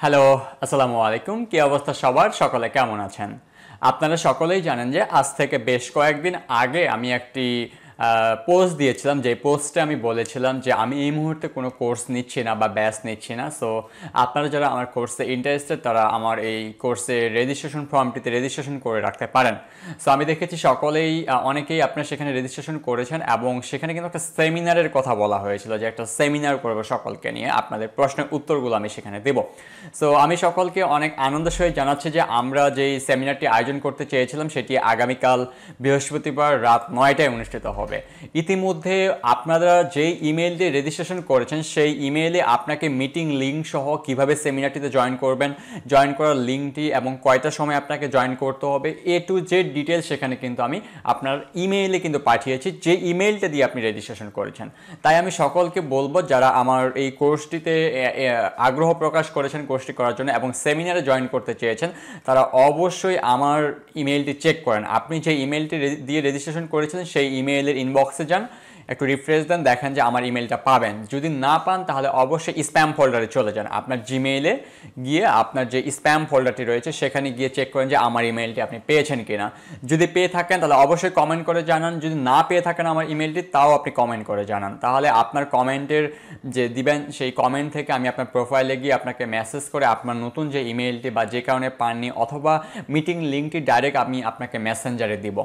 Hello, আসসালামু আলাইকুম। কি অবস্থা সবার? সকলে কেমন আছেন? আপনারা সকলেই জানেন যে আজ থেকে বেশ কয়েকদিন আগে আমি একটি পোস্ট দিয়েছিলাম, যে পোস্টে আমি বলেছিলাম যে আমি এই মুহূর্তে কোনো কোর্স নিচ্ছি না বা ব্যাচ নিচ্ছি না। সো আপনারা যারা আমার কোর্সে ইন্টারেস্টেড তারা আমার এই কোর্সে রেজিস্ট্রেশন ফর্মটিতে রেজিস্ট্রেশন করে রাখতে পারেন। সো আমি দেখেছি সকলেই অনেকেই আপনারা সেখানে রেজিস্ট্রেশন করেছেন এবং সেখানে কিন্তু একটা সেমিনারের কথা বলা হয়েছিল যে একটা সেমিনার করবো সকলকে নিয়ে, আপনাদের প্রশ্নের উত্তরগুলো আমি সেখানে দেব। সো আমি সকলকে অনেক আনন্দের সহিত জানাচ্ছি যে আমরা যেই সেমিনারটি আয়োজন করতে চেয়েছিলাম সেটি আগামীকাল বৃহস্পতিবার রাত 9টায় অনুষ্ঠিত হবে। ইতিমধ্যে আপনারা যেই ইমেইল দিয়ে রেজিস্ট্রেশন করেছেন সেই ইমেইলে আপনাকে মিটিং লিঙ্ক সহ কিভাবে সেমিনারটিতে জয়েন করবেন, জয়েন করার লিঙ্কটি এবং কয়টার সময় আপনাকে জয়েন করতে হবে, এ টু জেড ডিটেলস সেখানে কিন্তু আমি আপনার ইমেইলে কিন্তু পাঠিয়েছি, যে ইমেইলটা দিয়ে আপনি রেজিস্ট্রেশন করেছেন। তাই আমি সকলকে বলবো যারা আমার এই কোর্সটিতে আগ্রহ প্রকাশ করেছেন কোর্সটি করার জন্য এবং সেমিনারে জয়েন করতে চেয়েছেন, তারা অবশ্যই আমার ইমেইলটি চেক করেন। আপনি যে ইমেইলটি দিয়ে রেজিস্ট্রেশন করেছিলেন সেই ইমেইলের ইনবক্সে যান, একটু রিফ্রেশ দেন, দেখেন যে আমার ইমেইলটা পাবেন। যদি না পান তাহলে অবশ্যই স্প্যাম ফোল্ডারে চলে যান। আপনার জিমেইলে গিয়ে আপনার যে স্প্যাম ফোল্ডারটি রয়েছে সেখানে গিয়ে চেক করেন যে আমার ইমেইলটি আপনি পেয়েছেন কিনা। যদি পেয়ে থাকেন তাহলে অবশ্যই কমেন্ট করে জানান, যদি না পেয়ে থাকেন আমার ইমেইলটি তাও আপনি কমেন্ট করে জানান। তাহলে আপনার কমেন্টের যে দিবেন সেই কমেন্ট থেকে আমি আপনার প্রোফাইলে গিয়ে আপনাকে মেসেজ করে আপনার নতুন যে ইমেইলটি বা যে কারণে পাননি অথবা মিটিং লিঙ্কটি ডাইরেক্ট আমি আপনাকে মেসেঞ্জারে দিব।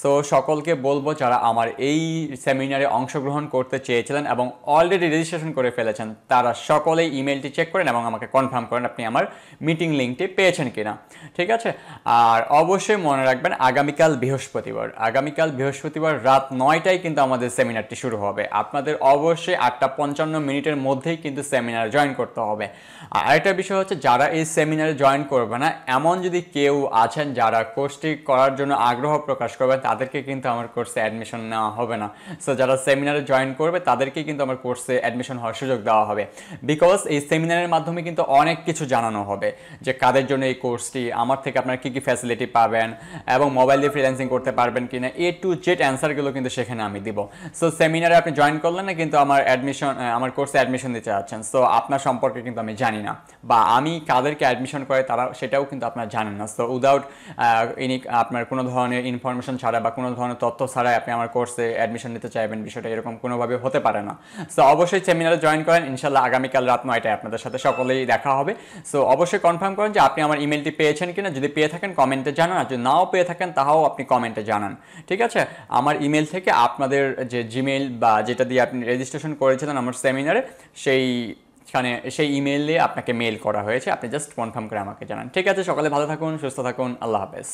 সো সকলকে বলবো যারা আমার এই সেমিনারে অংশগ্রহণ করতে চেয়েছিলেন এবং অলরেডি রেজিস্ট্রেশন করে ফেলেছেন তারা সকলেই ইমেলটি চেক করেন এবং আমাকে কনফার্ম করেন আপনি আমার মিটিং লিঙ্কটি পেয়েছেন কিনা। ঠিক আছে? আর অবশ্যই মনে রাখবেন আগামীকাল বৃহস্পতিবার রাত 9টায় কিন্তু আমাদের সেমিনারটি শুরু হবে। আপনাদের অবশ্যই 8:55 মধ্যেই কিন্তু সেমিনারে জয়েন করতে হবে। আর আরেকটা বিষয় হচ্ছে যারা এই সেমিনারে জয়েন করবে না এমন যদি কেউ আছেন যারা কোর্সটি করার জন্য আগ্রহ প্রকাশ করবেন তাদেরকে কিন্তু আমার কোর্সে অ্যাডমিশন নেওয়া হবে না। সো যারা সেমিনারে জয়েন করবে তাদেরকে কিন্তু আমার কোর্সে অ্যাডমিশন হওয়ার সুযোগ দেওয়া হবে, বিকজ এই সেমিনারের মাধ্যমে কিন্তু অনেক কিছু জানানো হবে যে কাদের জন্য এই কোর্সটি, আমার থেকে আপনারা কী কী ফ্যাসিলিটি পাবেন এবং মোবাইল দিয়ে ফ্রিল্যান্সিং করতে পারবেন কিনা, এ টু জেড অ্যান্সারগুলো কিন্তু সেখানে আমি দিব। সো সেমিনারে আপনি জয়েন করলেন না কিন্তু আমার কোর্সে অ্যাডমিশন দিতে যাচ্ছেন, সো আপনার সম্পর্কে কিন্তু আমি জানি না বা আমি কাদেরকে অ্যাডমিশন করে তারা সেটাও কিন্তু আপনারা জানেন না। সো উইদাউট আপনার কোনো ধরনের ইনফরমেশন ছাড়া বা কোনো ধরনের তথ্য ছাড়াই আপনি আমার কোর্সে অ্যাডমিশন নিতে চাইবেন, বিষয়টা এরকম কোনোভাবে হতে পারে না। সো অবশ্যই সেমিনারে জয়েন করেন, ইনশাল্লাহ আগামীকাল রাত 9টায় আপনাদের সাথে সকলেই দেখা হবে। সো অবশ্যই কনফার্ম করেন যে আপনি আমার ইমেলটি পেয়েছেন কিনা, যদি পেয়ে থাকেন কমেন্টে জানান, আর যদি নাও পেয়ে থাকেন তাও আপনি কমেন্টে জানান। ঠিক আছে? আমার ইমেল থেকে আপনাদের যে জিমেইল বা যেটা দিয়ে আপনি রেজিস্ট্রেশন করেছিলেন আমার সেমিনারে সেই ইমেইলে আপনাকে মেইল করা হয়েছে, আপনি জাস্ট কনফার্ম করে আমাকে জানান। ঠিক আছে? সকালে ভালো থাকুন, সুস্থ থাকুন, আল্লাহ হাফেজ।